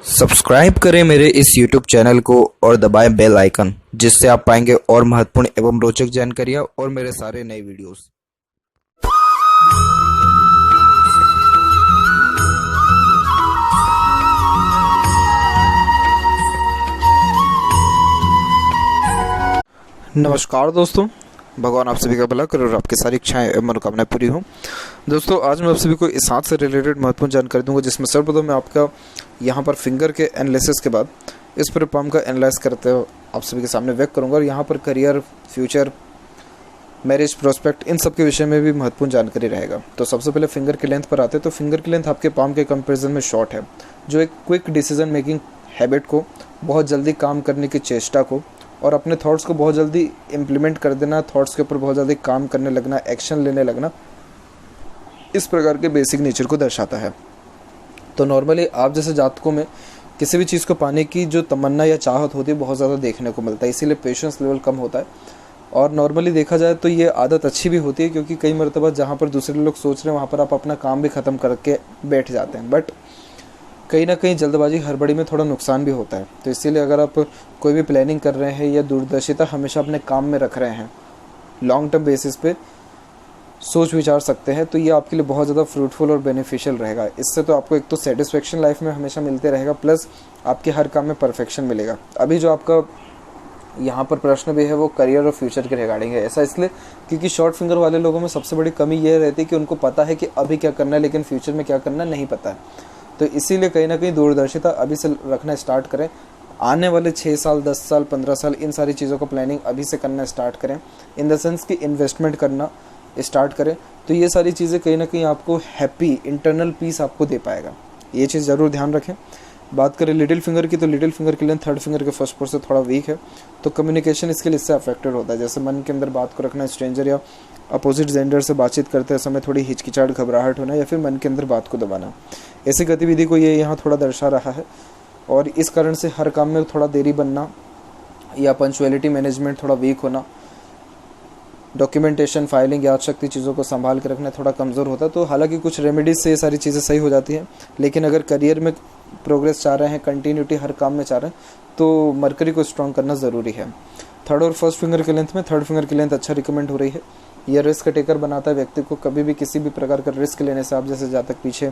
Subscribe करें मेरे इस YouTube चैनल को और दबाएं बेल आइकन, जिससे आप पाएंगे और महत्वपूर्ण एवं रोचक जानकारियां और मेरे सारे नए वीडियोस। नमस्कार दोस्तों, भगवान आप सभी का भला करे और आपकी सारी इच्छाएं एवं मनोकामनाएं पूरी हों। दोस्तों, आज मैं आप सभी को इस हाथ से रिलेटेड महत्वपूर्ण जानकारी दूंगा, जिसमें सर्वप्रथम मैं आपका यहाँ पर फिंगर के एनालिसिस के बाद इस पर पाम का एनालाइज करते हुए आप सभी के सामने व्यक्त करूँगा और यहाँ पर करियर, फ्यूचर, मैरिज प्रोस्पेक्ट, इन सब के विषय में भी महत्वपूर्ण जानकारी रहेगा। तो सबसे पहले फिंगर की लेंथ पर आते हैं। तो फिंगर की लेंथ आपके पाम के कंपेरिजन में शॉर्ट है, जो एक क्विक डिसीजन मेकिंग हैबिट को, बहुत जल्दी काम करने की चेष्टा को और अपने थॉट्स को बहुत जल्दी इम्प्लीमेंट कर देना, थॉट्स के ऊपर बहुत जल्दी काम करने लगना, एक्शन लेने लगना, इस प्रकार के बेसिक नेचर को दर्शाता है। तो नॉर्मली आप जैसे जातकों में किसी भी चीज़ को पाने की जो तमन्ना या चाहत होती है बहुत ज़्यादा देखने को मिलता है, इसीलिए पेशेंस लेवल कम होता है। और नॉर्मली देखा जाए तो ये आदत अच्छी भी होती है, क्योंकि कई मरतबा जहाँ पर दूसरे लोग सोच रहे हैं वहाँ पर आप अपना काम भी ख़त्म करके बैठ जाते हैं, बट कहीं ना कहीं जल्दबाजी हड़बड़ी में थोड़ा नुकसान भी होता है। तो इसीलिए अगर आप कोई भी प्लानिंग कर रहे हैं या दूरदर्शिता हमेशा अपने काम में रख रहे हैं, लॉन्ग टर्म बेसिस पे सोच विचार सकते हैं, तो ये आपके लिए बहुत ज़्यादा फ्रूटफुल और बेनिफिशियल रहेगा। इससे तो आपको एक तो सेटिस्फेक्शन लाइफ में हमेशा मिलते रहेगा, प्लस आपके हर काम में परफेक्शन मिलेगा। अभी जो आपका यहाँ पर प्रश्न भी है वो करियर और फ्यूचर के रिगार्डिंग है। ऐसा इसलिए क्योंकि शॉर्ट फिंगर वाले लोगों में सबसे बड़ी कमी ये रहती है कि उनको पता है कि अभी क्या करना है, लेकिन फ्यूचर में क्या करना नहीं पता है। तो इसीलिए कहीं ना कहीं दूरदर्शिता अभी से रखना स्टार्ट करें। आने वाले 6 साल, 10 साल, 15 साल, इन सारी चीज़ों का प्लानिंग अभी से करना स्टार्ट करें, इन द सेंस कि इन्वेस्टमेंट करना स्टार्ट करें। तो ये सारी चीज़ें कहीं ना कहीं आपको हैप्पी इंटरनल पीस आपको दे पाएगा, ये चीज़ ज़रूर ध्यान रखें। बात करें लिटिल फिंगर की, तो लिटिल फिंगर की लेंथ थर्ड फिंगर के फर्स्ट पोर्ट से थोड़ा वीक है, तो कम्युनिकेशन इसके लिए इससे अफेक्टेड होता है। जैसे मन के अंदर बात को रखना, स्ट्रेंजर या अपोजिट जेंडर से बातचीत करते समय थोड़ी हिचकिचाहट, घबराहट होना या फिर मन के अंदर बात को दबाना, ऐसी गतिविधि को ये यहाँ थोड़ा दर्शा रहा है। और इस कारण से हर काम में थोड़ा देरी बनना या पंक्चुअलिटी मैनेजमेंट थोड़ा वीक होना, डॉक्यूमेंटेशन, फाइलिंग, याद शक्ति, चीज़ों को संभाल कर रखना थोड़ा कमज़ोर होता है। तो हालांकि कुछ रेमेडीज से ये सारी चीज़ें सही हो जाती हैं, लेकिन अगर करियर में प्रोग्रेस चाह रहे हैं, कंटिन्यूटी हर काम में चाह रहे हैं, तो मरकरी को स्ट्रॉन्ग करना ज़रूरी है। थर्ड और फर्स्ट फिंगर की लेंथ में थर्ड फिंगर की लेंथ अच्छा रिकमेंड हो रही है। यह रिस्क टेकर बनाता है व्यक्ति को, कभी भी किसी भी प्रकार का रिस्क लेने से आप जैसे जातक पीछे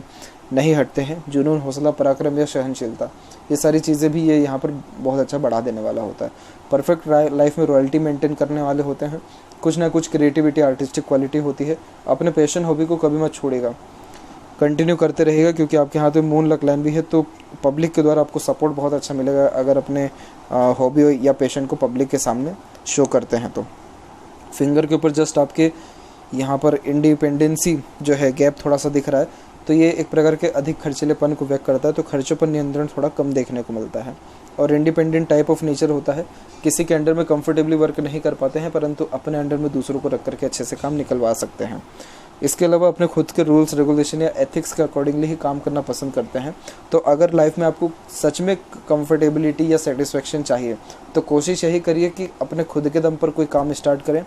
नहीं हटते हैं। जुनून, हौसला, पराक्रम या सहनशीलता, ये सारी चीज़ें भी ये यहाँ पर बहुत अच्छा बढ़ा देने वाला होता है। परफेक्ट लाइफ में रॉयल्टी मेंटेन करने वाले होते हैं, कुछ ना कुछ क्रिएटिविटी, आर्टिस्टिक क्वालिटी होती है। अपने पैशन, हॉबी को कभी मत छोड़ेगा, कंटिन्यू करते रहेगा, क्योंकि आपके हाथ में मून लक लाइन भी है, तो पब्लिक के द्वारा आपको सपोर्ट बहुत अच्छा मिलेगा अगर अपने हॉबी या पैशन को पब्लिक के सामने शो करते हैं। तो फिंगर के ऊपर जस्ट आपके यहाँ पर इंडिपेंडेंसी जो है गैप थोड़ा सा दिख रहा है, तो ये एक प्रकार के अधिक खर्चीलेपन को व्यक्त करता है। तो खर्चों पर नियंत्रण थोड़ा कम देखने को मिलता है और इंडिपेंडेंट टाइप ऑफ नेचर होता है। किसी के अंडर में कंफर्टेबली वर्क नहीं कर पाते हैं, परंतु अपने अंडर में दूसरों को रख करके अच्छे से काम निकलवा सकते हैं। इसके अलावा अपने खुद के रूल्स, रेगुलेशन या एथिक्स के अकॉर्डिंगली ही काम करना पसंद करते हैं। तो अगर लाइफ में आपको सच में कंफर्टेबिलिटी या सेटिस्फेक्शन चाहिए, तो कोशिश यही करिए कि अपने खुद के दम पर कोई काम स्टार्ट करें,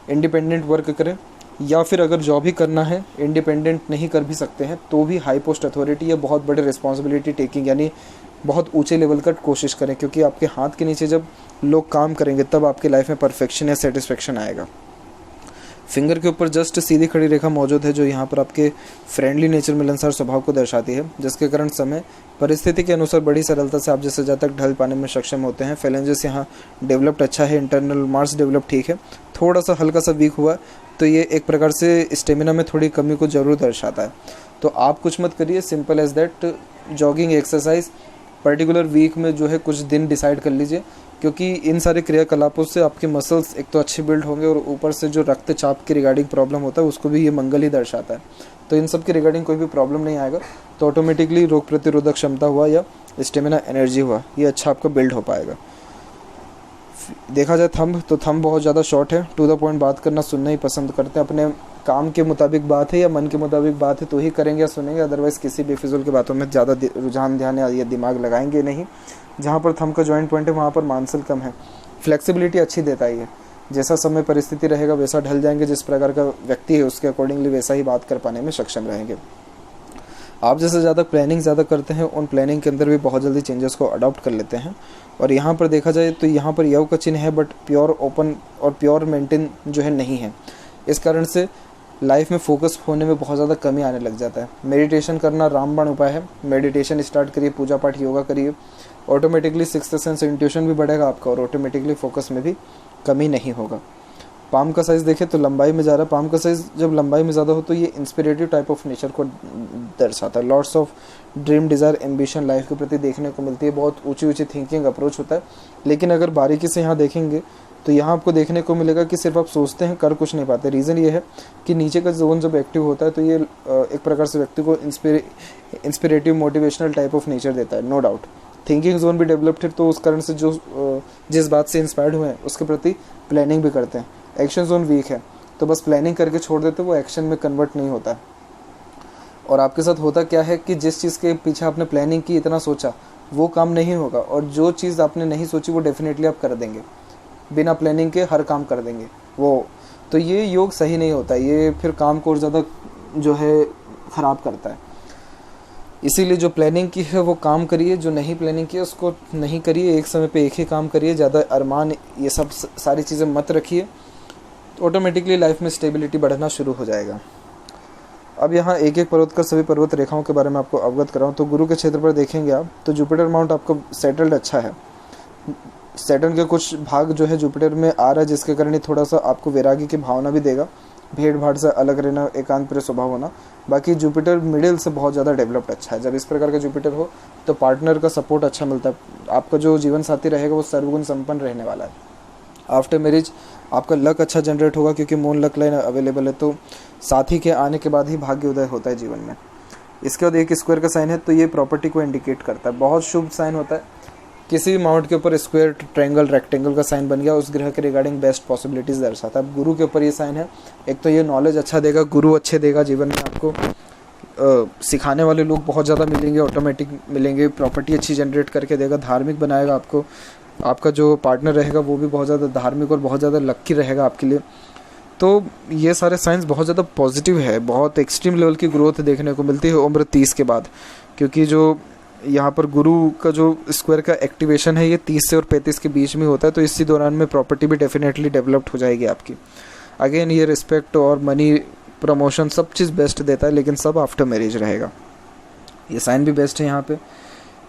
इंडिपेंडेंट वर्क करें, या फिर अगर जॉब ही करना है, इंडिपेंडेंट नहीं कर भी सकते हैं, तो भी हाई पोस्ट अथॉरिटी या बहुत बड़े रिस्पॉन्सिबिलिटी टेकिंग यानी बहुत ऊंचे लेवल का कोशिश करें, क्योंकि आपके हाथ के नीचे जब लोग काम करेंगे तब आपकी लाइफ में परफेक्शन या सेटिस्फेक्शन आएगा। फिंगर के ऊपर जस्ट सीधी खड़ी रेखा मौजूद है, जो यहाँ पर आपके फ्रेंडली नेचर, मिलनसार स्वभाव को दर्शाती है, जिसके कारण समय परिस्थिति के अनुसार बड़ी सरलता से आप जैसे जातक ढल पाने में सक्षम होते हैं। फैलेंजेस यहाँ डेवलप्ड अच्छा है, इंटरनल मार्स डेवलप ठीक है, थोड़ा सा हल्का सा वीक हुआ, तो ये एक प्रकार से स्टेमिना में थोड़ी कमी को जरूर दर्शाता है। तो आप कुछ मत करिए, simple as that jogging, exercise particular week में जो है कुछ दिन डिसाइड कर लीजिए, क्योंकि इन सारे क्रियाकलापों से आपके मसल्स एक तो अच्छे बिल्ड होंगे और ऊपर से जो रक्तचाप की रिगार्डिंग प्रॉब्लम होता है उसको भी ये मंगल ही दर्शाता है। तो इन सब के रिगार्डिंग कोई भी प्रॉब्लम नहीं आएगा, तो ऑटोमेटिकली रोग प्रतिरोधक क्षमता हुआ या स्टेमिना एनर्जी हुआ, ये अच्छा आपका बिल्ड हो पाएगा। देखा जाए थंब, तो थंब बहुत ज़्यादा शॉर्ट है, टू द पॉइंट बात करना, सुनना ही पसंद करते हैं। अपने काम के मुताबिक बात है या मन के मुताबिक बात है तो ही करेंगे या सुनेंगे, अदरवाइज़ किसी बेफिजुल की बातों में ज़्यादा रुझान, ध्यान या दिमाग लगाएंगे नहीं। जहाँ पर थंब का जॉइंट पॉइंट है वहाँ पर मांसल कम है, फ्लेक्सिबिलिटी अच्छी देता ही है, जैसा समय परिस्थिति रहेगा वैसा ढल जाएंगे, जिस प्रकार का व्यक्ति है उसके अकॉर्डिंगली वैसा ही बात कर पाने में सक्षम रहेंगे। आप जैसे ज़्यादा प्लानिंग ज़्यादा करते हैं, उन प्लानिंग के अंदर भी बहुत जल्दी चेंजेस को अडॉप्ट कर लेते हैं। और यहाँ पर देखा जाए तो यहाँ पर यव का चिन्ह है, बट प्योर ओपन और प्योर मेंटेन जो है नहीं है। इस कारण से लाइफ में फोकस होने में बहुत ज़्यादा कमी आने लग जाता है। मेडिटेशन करना रामबाण उपाय है। मेडिटेशन स्टार्ट करिए, पूजा पाठ योगा करिए, ऑटोमेटिकली सिक्स्थ सेंस इंट्यूशन भी बढ़ेगा आपका और ऑटोमेटिकली फोकस में भी कमी नहीं होगा। पाम का साइज़ देखें तो लंबाई में जा रहा है। पाम का साइज़ जब लंबाई में ज़्यादा हो तो ये इंस्पिरेटिव टाइप ऑफ नेचर को दर्शाता है। Lots of dream, desire, ambition life के प्रति देखने को मिलती है। बहुत ऊंची ऊंची थिंकिंग अप्रोच होता है। लेकिन अगर बारीकी से यहाँ देखेंगे तो यहाँ आपको देखने को मिलेगा कि सिर्फ आप सोचते हैं, कर कुछ नहीं पाते। रीज़न ये है कि नीचे का जोन जब एक्टिव होता है तो ये एक प्रकार से व्यक्ति को इंस्पिरेटिव, मोटिवेशनल टाइप ऑफ नेचर देता है। नो डाउट थिंकिंग जोन भी डेवलप्ड है, तो उस कारण से जो जिस बात से इंस्पायर्ड हुए हैं उसके प्रति प्लानिंग भी करते हैं। एक्शन जोन वीक है तो बस प्लानिंग करके छोड़ देते, वो एक्शन में कन्वर्ट नहीं होता। और आपके साथ होता क्या है कि जिस चीज़ के पीछे आपने प्लानिंग की, इतना सोचा, वो काम नहीं होगा। और जो चीज़ आपने नहीं सोची वो डेफिनेटली आप कर देंगे, बिना प्लानिंग के हर काम कर देंगे वो। तो ये योग सही नहीं होता, ये फिर काम को और ज़्यादा जो है ख़राब करता है। इसीलिए जो प्लानिंग की है वो काम करिए, जो नहीं प्लानिंग की है उसको नहीं करिए। एक समय पे एक ही काम करिए, ज़्यादा अरमान ये सब सारी चीज़ें मत रखिए, तो ऑटोमेटिकली लाइफ में स्टेबिलिटी बढ़ना शुरू हो जाएगा। अब यहाँ एक एक पर्वत का सभी पर्वत रेखाओं के बारे में आपको अवगत कराऊँ तो गुरु के क्षेत्र पर देखेंगे आप तो जुपिटर माउंट आपका सेटल्ड अच्छा है। सैटर्न के कुछ भाग जो है जुपिटर में आ रहा है, जिसके कारण ही थोड़ा सा आपको वैरागी की भावना भी देगा, भीड़ भाड़ से अलग रहना, एकांत प्रिय स्वभाव होना। बाकी जुपिटर मिडिल से बहुत ज़्यादा डेवलप्ड अच्छा है। जब इस प्रकार का जुपिटर हो तो पार्टनर का सपोर्ट अच्छा मिलता है। आपका जो जीवन साथी रहेगा वो सर्वगुण संपन्न रहने वाला है। आफ्टर मैरिज आपका लक अच्छा जनरेट होगा, क्योंकि मून लक लाइन अवेलेबल है, तो साथी के आने के बाद ही भाग्य उदय होता है जीवन में। इसके बाद एक स्क्वायर का साइन है, तो ये प्रॉपर्टी को इंडिकेट करता है, बहुत शुभ साइन होता है। किसी भी माउंट के ऊपर स्क्वायर, ट्रायंगल, रेक्टेंगल का साइन बन गया, उस ग्रह के रिगार्डिंग बेस्ट पॉसिबिलिटीज़ दर्शाता है। अब गुरु के ऊपर ये साइन है, एक तो ये नॉलेज अच्छा देगा, गुरु अच्छे देगा जीवन में आपको, सिखाने वाले लोग बहुत ज़्यादा मिलेंगे, ऑटोमेटिक मिलेंगे, प्रॉपर्टी अच्छी जनरेट करके देगा, धार्मिक बनाएगा आपको। आपका जो पार्टनर रहेगा वो भी बहुत ज़्यादा धार्मिक और बहुत ज़्यादा लक्की रहेगा आपके लिए। तो ये सारे साइंस बहुत ज़्यादा पॉजिटिव है। बहुत एक्सट्रीम लेवल की ग्रोथ देखने को मिलती है उम्र 30 के बाद, क्योंकि जो यहाँ पर गुरु का जो स्क्वायर का एक्टिवेशन है ये 30 से और 35 के बीच में होता है। तो इसी दौरान में प्रॉपर्टी भी डेफिनेटली डेवलप्ड हो जाएगी आपकी। अगेन ये रिस्पेक्ट और मनी, प्रमोशन सब चीज़ बेस्ट देता है, लेकिन सब आफ्टर मैरिज रहेगा। ये साइन भी बेस्ट है यहाँ पे।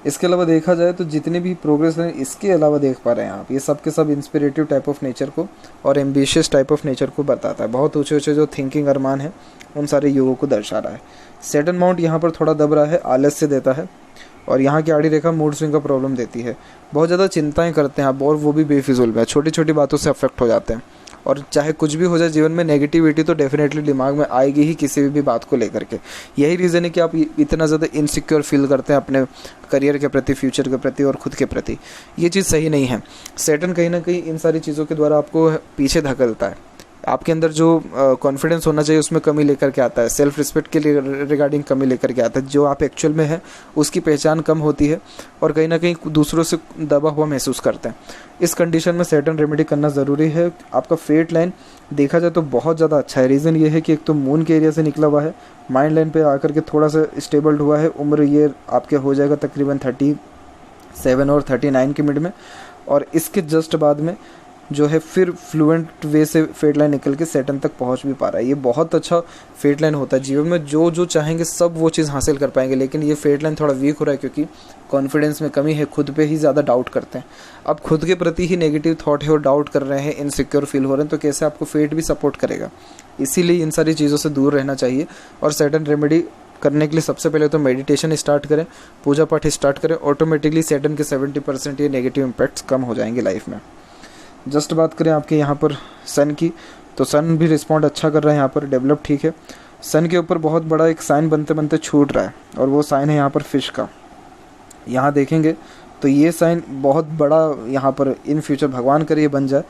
इसके अलावा देखा जाए तो जितने भी प्रोग्रेस हैं इसके अलावा देख पा रहे हैं आप, ये सब के सब इंस्पिरेटिव टाइप ऑफ नेचर को और एम्बिशियस टाइप ऑफ नेचर को बताता है। बहुत ऊंचे ऊंचे जो थिंकिंग अरमान है उन सारे युगों को दर्शा रहा है। सैटर्न माउंट यहाँ पर थोड़ा दब रहा है, आलस्य देता है, और यहाँ की आड़ी रेखा मूड स्विंग का प्रॉब्लम देती है। बहुत ज़्यादा चिंताएं करते हैं आप, और वो भी बेफिजूल में, छोटी छोटी बातों से अफेक्ट हो जाते हैं। और चाहे कुछ भी हो जाए जीवन में, नेगेटिविटी तो डेफिनेटली दिमाग में आएगी ही किसी भी बात को लेकर के। यही रीज़न है कि आप इतना ज़्यादा इनसिक्योर फील करते हैं अपने करियर के प्रति, फ्यूचर के प्रति और खुद के प्रति। ये चीज़ सही नहीं है। सैटर्न कहीं ना कहीं इन सारी चीज़ों के द्वारा आपको पीछे धकेलता है। आपके अंदर जो कॉन्फिडेंस होना चाहिए उसमें कमी लेकर के आता है, सेल्फ रिस्पेक्ट के लिए रिगार्डिंग कमी लेकर के आता है। जो आप एक्चुअल में है उसकी पहचान कम होती है और कहीं ना कहीं दूसरों से दबा हुआ महसूस करते हैं। इस कंडीशन में सैटर्न रेमेडी करना ज़रूरी है। आपका फेट लाइन देखा जाए तो बहुत ज़्यादा अच्छा है। रीज़न ये है कि एक तो मून के एरिया से निकला हुआ है, माइंड लाइन पर आकर के थोड़ा सा स्टेबल्ड हुआ है। उम्र ये आपके हो जाएगा तकरीबन 37 और 39 के मिड में, और इसके जस्ट बाद में जो है फिर फ्लुएंट वे से फेट लाइन निकल के सैटर्न तक पहुंच भी पा रहा है। ये बहुत अच्छा फेट लाइन होता है। जीवन में जो जो चाहेंगे सब वो चीज़ हासिल कर पाएंगे, लेकिन ये फेट लाइन थोड़ा वीक हो रहा है क्योंकि कॉन्फिडेंस में कमी है, खुद पे ही ज़्यादा डाउट करते हैं। अब खुद के प्रति ही नेगेटिव थॉट है और डाउट कर रहे हैं, इनसिक्योर फील हो रहे हैं, तो कैसे आपको फेट भी सपोर्ट करेगा। इसीलिए इन सारी चीज़ों से दूर रहना चाहिए। और सैटर्न रेमेडी करने के लिए सबसे पहले तो मेडिटेशन स्टार्ट करें, पूजा पाठ स्टार्ट करें, ऑटोमेटिकली सैटर्न के 70% ये नेगेटिव इम्पैक्ट्स कम हो जाएंगे लाइफ में। जस्ट बात करें आपके यहाँ पर सन की, तो सन भी रिस्पॉन्ड अच्छा कर रहा है, यहाँ पर डेवलप ठीक है। सन के ऊपर बहुत बड़ा एक साइन बनते बनते छूट रहा है, और वो साइन है यहाँ पर फिश का। यहाँ देखेंगे तो ये साइन बहुत बड़ा यहाँ पर इन फ्यूचर भगवान करे ये बन जाए।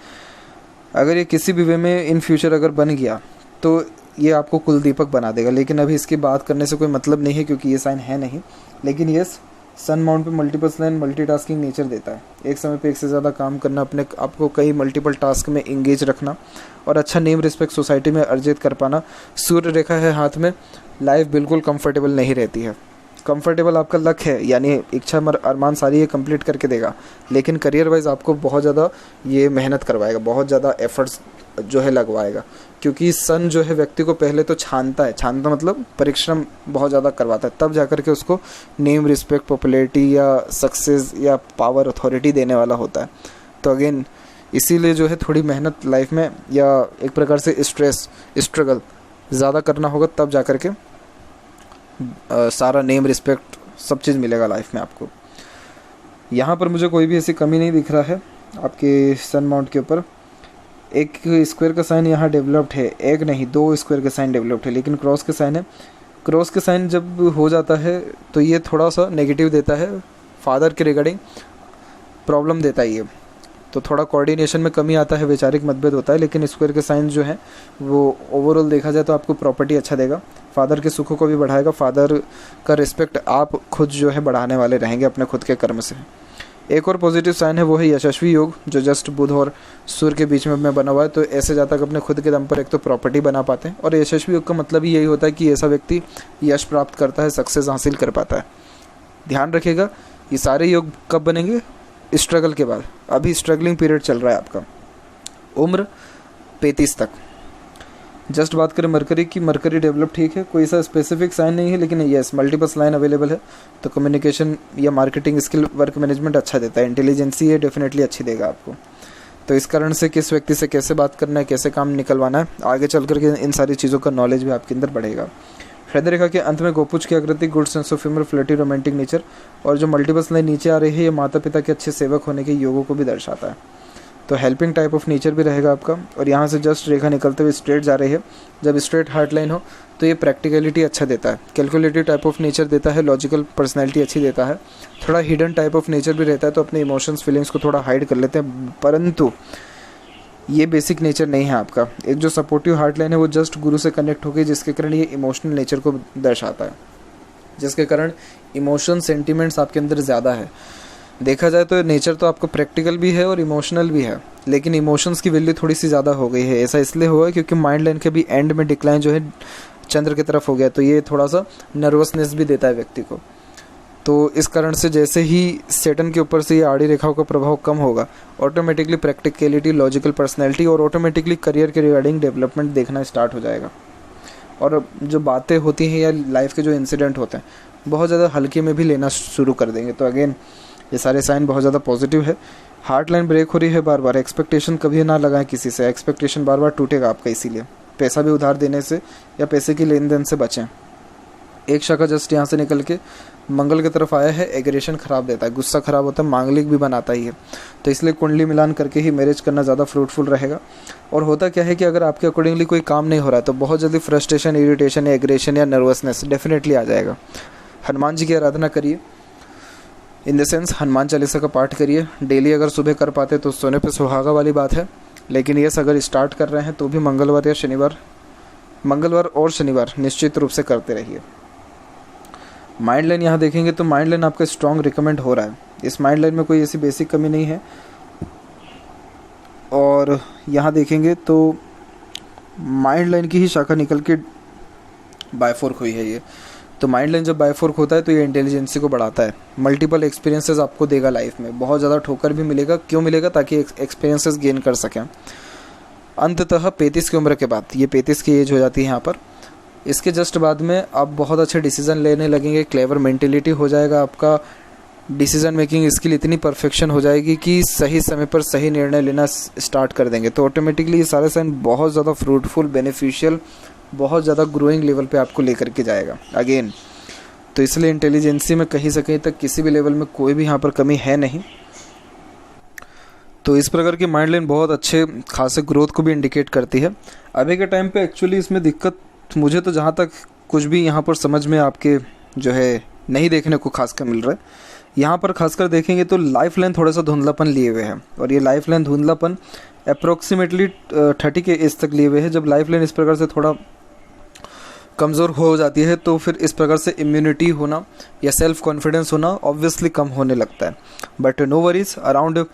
अगर ये किसी भी वे में इन फ्यूचर अगर बन गया तो ये आपको कुल दीपक बना देगा, लेकिन अभी इसकी बात करने से कोई मतलब नहीं है क्योंकि ये साइन है नहीं। लेकिन ये सन माउंट पे मल्टीपल लाइन मल्टीटास्किंग नेचर देता है, एक समय पे एक से ज़्यादा काम करना, अपने आपको कई मल्टीपल टास्क में इंगेज रखना और अच्छा नेम रिस्पेक्ट सोसाइटी में अर्जित कर पाना। सूर्य रेखा है हाथ में, लाइफ बिल्कुल कंफर्टेबल नहीं रहती है। कंफर्टेबल आपका लक है, यानी इच्छा अरमान सारी ये कंप्लीट करके देगा, लेकिन करियर वाइज आपको बहुत ज़्यादा ये मेहनत करवाएगा, बहुत ज़्यादा एफर्ट्स जो है लगवाएगा, क्योंकि सन जो है व्यक्ति को पहले तो छानता मतलब परिश्रम बहुत ज़्यादा करवाता है, तब जाकर के उसको नेम रिस्पेक्ट पॉपुलैरिटी या सक्सेस या पावर अथॉरिटी देने वाला होता है। तो अगेन इसीलिए जो है थोड़ी मेहनत लाइफ में या एक प्रकार से स्ट्रगल ज़्यादा करना होगा, तब जाकर के सारा नेम रिस्पेक्ट सब चीज़ मिलेगा लाइफ में आपको। यहाँ पर मुझे कोई भी ऐसी कमी नहीं दिख रहा है आपके सन माउंट के ऊपर। एक स्क्वायर का साइन यहाँ डेवलप्ड है, एक नहीं 2 स्क्वायर के साइन डेवलप्ड है, लेकिन क्रॉस के साइन है। क्रॉस के साइन जब हो जाता है तो ये थोड़ा सा नेगेटिव देता है, फादर के रिगार्डिंग प्रॉब्लम देता है ये, तो थोड़ा कोऑर्डिनेशन में कमी आता है, वैचारिक मतभेद होता है। लेकिन स्क्वायर के साइन जो है वो ओवरऑल देखा जाए तो आपको प्रॉपर्टी अच्छा देगा, फादर के सुखों को भी बढ़ाएगा, फादर का रिस्पेक्ट आप खुद जो है बढ़ाने वाले रहेंगे अपने खुद के कर्म से। एक और पॉजिटिव साइन है वो है यशस्वी योग, जो जस्ट बुध और सूर्य के बीच में बना हुआ है। तो ऐसे जातक अपने खुद के दम पर एक तो प्रॉपर्टी बना पाते हैं, और यशस्वी योग का मतलब ही यही होता है कि ऐसा व्यक्ति यश प्राप्त करता है, सक्सेस हासिल कर पाता है। ध्यान रखिएगा ये सारे योग कब बनेंगे? स्ट्रगल के बाद। अभी स्ट्रगलिंग पीरियड चल रहा है आपका, उम्र 35 तक। जस्ट बात करें मरकरी की, मरकरी डेवलप ठीक है, कोई सा स्पेसिफिक साइन नहीं है, लेकिन येस मल्टीपल लाइन अवेलेबल है। तो कम्युनिकेशन या मार्केटिंग स्किल, वर्क मैनेजमेंट अच्छा देता है, इंटेलिजेंसी ये डेफिनेटली अच्छी देगा आपको। तो इस कारण से किस व्यक्ति से कैसे बात करना है, कैसे काम निकलवाना है, आगे चल करके इन सारी चीज़ों का नॉलेज भी आपके अंदर बढ़ेगा। हृदय रेखा के अंत में गोपुज की आकृति, good sense of humour, flirty romantic nature, और जो मल्टीपल लाइन नीचे आ रही है ये माता पिता के अच्छे सेवक होने के योगों को भी दर्शाता है। तो हेल्पिंग टाइप ऑफ नेचर भी रहेगा आपका। और यहाँ से जस्ट रेखा निकलते हुए स्ट्रेट जा रही है, जब स्ट्रेट हार्ट लाइन हो तो ये प्रैक्टिकलिटी अच्छा देता है, कैलकुलेटिव टाइप ऑफ नेचर देता है, लॉजिकल पर्सनैलिटी अच्छी देता है, थोड़ा हिडन टाइप ऑफ नेचर भी रहता है, तो अपने इमोशंस फीलिंग्स को थोड़ा हाइड कर लेते हैं, परंतु ये बेसिक नेचर नहीं है आपका। एक जो सपोर्टिव हार्ट लाइन है वो जस्ट गुरु से कनेक्ट हो गई, जिसके कारण ये इमोशनल नेचर को दर्शाता है, जिसके कारण इमोशन सेंटिमेंट्स आपके अंदर ज़्यादा है। देखा जाए तो नेचर तो आपको प्रैक्टिकल भी है और इमोशनल भी है, लेकिन इमोशंस की वैल्यू थोड़ी सी ज़्यादा हो गई है। ऐसा इसलिए हुआ क्योंकि माइंड लाइन के भी एंड में डिक्लाइन जो है चंद्र की तरफ हो गया, तो ये थोड़ा सा नर्वसनेस भी देता है व्यक्ति को। तो इस कारण से जैसे ही सैटर्न के ऊपर से ये आड़ी रेखाओं का प्रभाव कम होगा, ऑटोमेटिकली प्रैक्टिकलिटी, लॉजिकल पर्सनैलिटी और ऑटोमेटिकली करियर के रिगार्डिंग डेवलपमेंट देखना स्टार्ट हो जाएगा। और जो बातें होती हैं या लाइफ के जो इंसिडेंट होते हैं बहुत ज़्यादा हल्के में भी लेना शुरू कर देंगे। तो अगेन ये सारे साइन बहुत ज़्यादा पॉजिटिव है। हार्ट लाइन ब्रेक हो रही है बार बार, एक्सपेक्टेशन कभी ना लगाएं किसी से, एक्सपेक्टेशन बार बार टूटेगा आपका, इसीलिए पैसा भी उधार देने से या पैसे की लेन देन से बचें। एक शाखा जस्ट यहाँ से निकल के मंगल की तरफ आया है, एग्रेशन खराब देता है, गुस्सा खराब होता है, मांगलिक भी बनाता ही है, तो इसलिए कुंडली मिलान करके ही मैरिज करना ज़्यादा फ्रूटफुल रहेगा। और होता क्या है कि अगर आपके अकॉर्डिंगली कोई काम नहीं हो रहा है तो बहुत जल्दी फ्रस्ट्रेशन, इरिटेशन या एग्रेशन या नर्वसनेस डेफिनेटली आ जाएगा। हनुमान जी की आराधना करिए, in the sense Hanuman Chalisa का पाठ करिए डेली, अगर सुबह कर पाते तो सोने पे सुहागा वाली बात है, लेकिन ये अगर स्टार्ट कर रहे हैं तो भी मंगलवार या शनिवार, मंगलवार और शनिवार निश्चित रूप से करते रहिए। माइंड लाइन यहाँ देखेंगे तो माइंड लाइन आपका स्ट्रॉन्ग रिकमेंड हो रहा है, इस माइंड लाइन में कोई ऐसी बेसिक कमी नहीं है। और यहाँ देखेंगे तो माइंड लाइन की ही शाखा निकल के बायफोर्क हुई है ये, तो माइंड लाइन जब बायफोर्क होता है तो ये इंटेलिजेंसी को बढ़ाता है, मल्टीपल एक्सपीरियंसेस आपको देगा लाइफ में, बहुत ज़्यादा ठोकर भी मिलेगा। क्यों मिलेगा? ताकि एक्सपीरियंसेस गेन कर सकें। अंततः 35 की उम्र के बाद, ये 35 की एज हो जाती है यहाँ पर, इसके जस्ट बाद में आप बहुत अच्छे डिसीजन लेने लगेंगे, क्लेवर मेंटेलिटी हो जाएगा आपका, डिसीजन मेकिंग स्किल इतनी परफेक्शन हो जाएगी कि सही समय पर सही निर्णय लेना स्टार्ट कर देंगे। तो ऑटोमेटिकली ये सारे साइन बहुत ज़्यादा फ्रूटफुल, बेनिफिशियल, बहुत ज़्यादा ग्रोइंग लेवल पे आपको लेकर के जाएगा अगेन। तो इसलिए इंटेलिजेंसी में कहीं से कहीं तक किसी भी लेवल में कोई भी यहाँ पर कमी है नहीं। तो इस प्रकार की माइंड लाइन बहुत अच्छे खासे ग्रोथ को भी इंडिकेट करती है। अभी के टाइम पे एक्चुअली इसमें दिक्कत मुझे तो जहाँ तक कुछ भी यहाँ पर समझ में आपके जो है नहीं देखने को खासकर मिल रहा है। यहाँ पर खासकर देखेंगे तो लाइफ लाइन थोड़ा सा धुंधलापन लिए हुए है, और ये लाइफ लाइन धुंधलापन अप्रोक्सीमेटली 30 के एज तक लिए हुए है। जब लाइफ लाइन इस प्रकार से थोड़ा कमज़ोर हो जाती है तो फिर इस प्रकार से इम्यूनिटी होना या सेल्फ कॉन्फिडेंस होना ऑब्वियसली कम होने लगता है। बट नो वरीज, अराउंड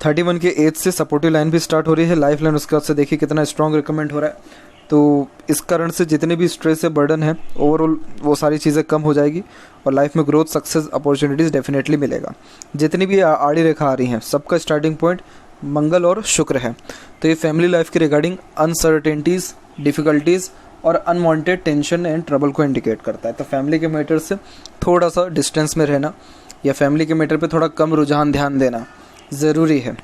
31 के एज से सपोर्टिव लाइन भी स्टार्ट हो रही है, लाइफ लाइन उसके बाद से देखिए कितना स्ट्रॉन्ग रिकमेंड हो रहा है। तो इस कारण से जितने भी स्ट्रेस से बर्डन है ओवरऑल वो सारी चीज़ें कम हो जाएगी और लाइफ में ग्रोथ, सक्सेस, अपॉर्चुनिटीज़ डेफिनेटली मिलेगा। जितनी भी आड़ी रेखा आ रही हैं सबका स्टार्टिंग पॉइंट मंगल और शुक्र है। तो ये फैमिली लाइफ के रिगार्डिंग अनसर्टेनिटीज़, डिफ़िकल्टीज़ और अनवांटेड टेंशन एंड ट्रबल को इंडिकेट करता है। तो फैमिली के मैटर से थोड़ा सा डिस्टेंस में रहना या फैमिली के मैटर पे थोड़ा कम रुझान ध्यान देना ज़रूरी है।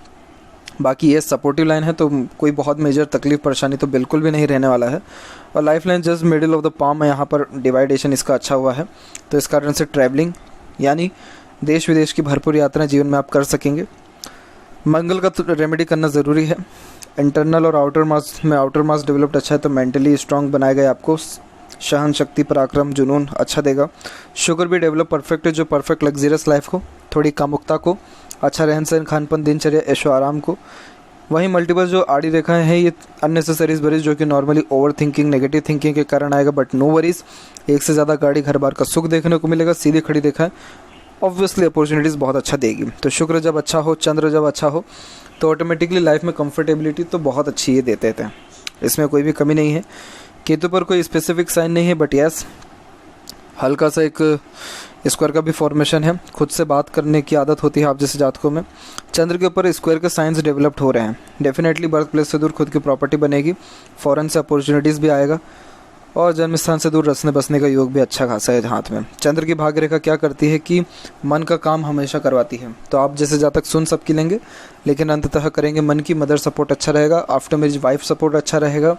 बाकी ये सपोर्टिव लाइन है तो कोई बहुत मेजर तकलीफ परेशानी तो बिल्कुल भी नहीं रहने वाला है। और life line just middle of the palm है, यहाँ पर डिवाइडेशन इसका अच्छा हुआ है। तो इस कारण से ट्रैवलिंग यानी देश विदेश की भरपूर यात्रा जीवन में आप कर सकेंगे। मंगल का तो रेमेडी करना ज़रूरी है। इंटरनल और आउटर मास डेवलप्ड अच्छा है तो मेंटली स्ट्रांग बनाएगा, आपको सहन शक्ति, पराक्रम, जुनून अच्छा देगा। शुगर भी डेवलप परफेक्ट है जो परफेक्ट लग्जरियस लाइफ को, थोड़ी कामुकता को, अच्छा रहन सहन, खानपान, दिनचर्या, ऐशो आराम को। वहीं मल्टीपल जो आड़ी रेखाएं हैं ये अननेसेसरीज वरीज जो कि normally over thinking, negative thinking के कारण आएगा। बट नो वरीज, एक से ज़्यादा गाड़ी, घर बार का सुख देखने को मिलेगा। सीधी खड़ी रेखाएं ऑब्वियसली अपॉर्चुनिटीज़ बहुत अच्छा देगी। तो शुक्र जब अच्छा हो, चंद्र जब अच्छा हो तो ऑटोमेटिकली लाइफ में कंफर्टेबिलिटी तो बहुत अच्छी ये देते थे, इसमें कोई भी कमी नहीं है। केतु पर कोई स्पेसिफिक साइन नहीं है बट यस हल्का सा एक स्क्वायर का भी फॉर्मेशन है। खुद से बात करने की आदत होती है आप जैसे जातकों में। चंद्र के ऊपर स्क्वायर के साइंस डेवलप्ड हो रहे हैं। डेफिनेटली बर्थ प्लेस से दूर खुद की प्रॉपर्टी बनेगी, फॉरेन से अपॉर्चुनिटीज़ भी आएगा और जन्म स्थान से दूर रसने बसने का योग भी अच्छा खासा है हाथ में। चंद्र की भाग्य रेखा क्या करती है कि मन का काम हमेशा करवाती है। तो आप जैसे जातक सुन सबकी लेंगे लेकिन अंततः करेंगे मन की। मदर सपोर्ट अच्छा रहेगा, आफ्टर मैरिज वाइफ सपोर्ट अच्छा रहेगा,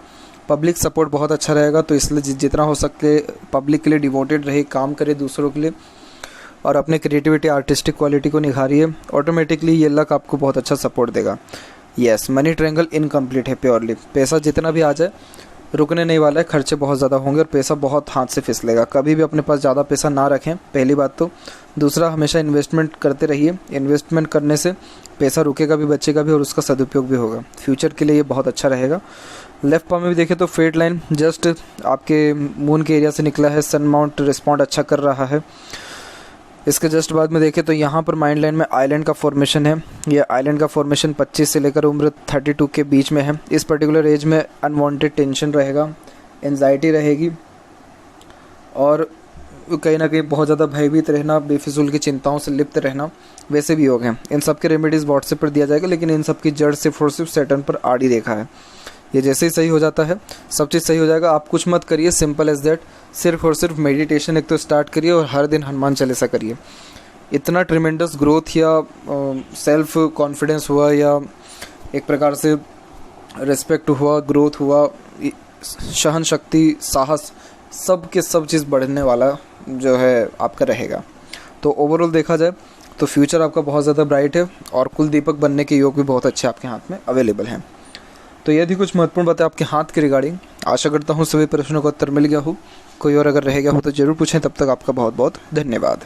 पब्लिक सपोर्ट बहुत अच्छा रहेगा। तो इसलिए जितना हो सके पब्लिक के लिए डिवोटेड रहे, काम करे दूसरों के लिए और अपने क्रिएटिविटी, आर्टिस्टिक क्वालिटी को निखारिए। ऑटोमेटिकली ये लक आपको बहुत अच्छा सपोर्ट देगा। यस, मनी ट्रायंगल इनकम्प्लीट है प्योरली। पैसा जितना भी आ जाए रुकने नहीं वाला है, खर्चे बहुत ज़्यादा होंगे और पैसा बहुत हाथ से फिसलेगा। कभी भी अपने पास ज़्यादा पैसा ना रखें, पहली बात तो। दूसरा, हमेशा इन्वेस्टमेंट करते रहिए। इन्वेस्टमेंट करने से पैसा रुकेगा भी, बचेगा भी और उसका सदुपयोग भी होगा। फ्यूचर के लिए ये बहुत अच्छा रहेगा। लेफ्ट पाम में भी देखें तो फेट लाइन जस्ट आपके मून के एरिया से निकला है। सन माउंट रिस्पॉन्ड अच्छा कर रहा है। इसके जस्ट बाद में देखें तो यहाँ पर माइंड लाइन में आइलैंड का फॉर्मेशन है। ये आइलैंड का फॉर्मेशन 25 से लेकर उम्र 32 के बीच में है। इस पर्टिकुलर एज में अनवांटेड टेंशन रहेगा, एंजाइटी रहेगी और कहीं ना कहीं बहुत ज़्यादा भयभीत रहना, बेफिजूल की चिंताओं से लिप्त रहना, वैसे भी योग हैं। इन सब के रेमेडीज़ व्हाट्सएप पर दिया जाएगा लेकिन इन सब की जड़ सिर्फ और सिर्फ सैटर्न पर आड़ी रेखा है। ये जैसे ही सही हो जाता है सब चीज़ सही हो जाएगा। आप कुछ मत करिए, सिंपल एज दैट। सिर्फ और सिर्फ मेडिटेशन एक तो स्टार्ट करिए और हर दिन हनुमान चालीसा करिए। इतना ट्रिमेंडस ग्रोथ या सेल्फ कॉन्फिडेंस हुआ या एक प्रकार से रिस्पेक्ट हुआ, ग्रोथ हुआ, सहन शक्ति, साहस, सब के सब चीज़ बढ़ने वाला जो है आपका रहेगा। तो ओवरऑल देखा जाए तो फ्यूचर आपका बहुत ज़्यादा ब्राइट है और कुल दीपक बनने के योग भी बहुत अच्छे आपके हाथ में अवेलेबल हैं। तो ये थी कुछ महत्वपूर्ण बातें आपके हाथ के रिगार्डिंग। आशा करता हूँ सभी प्रश्नों का उत्तर मिल गया हो। कोई और अगर रह गया हो तो ज़रूर पूछें। तब तक आपका बहुत बहुत धन्यवाद।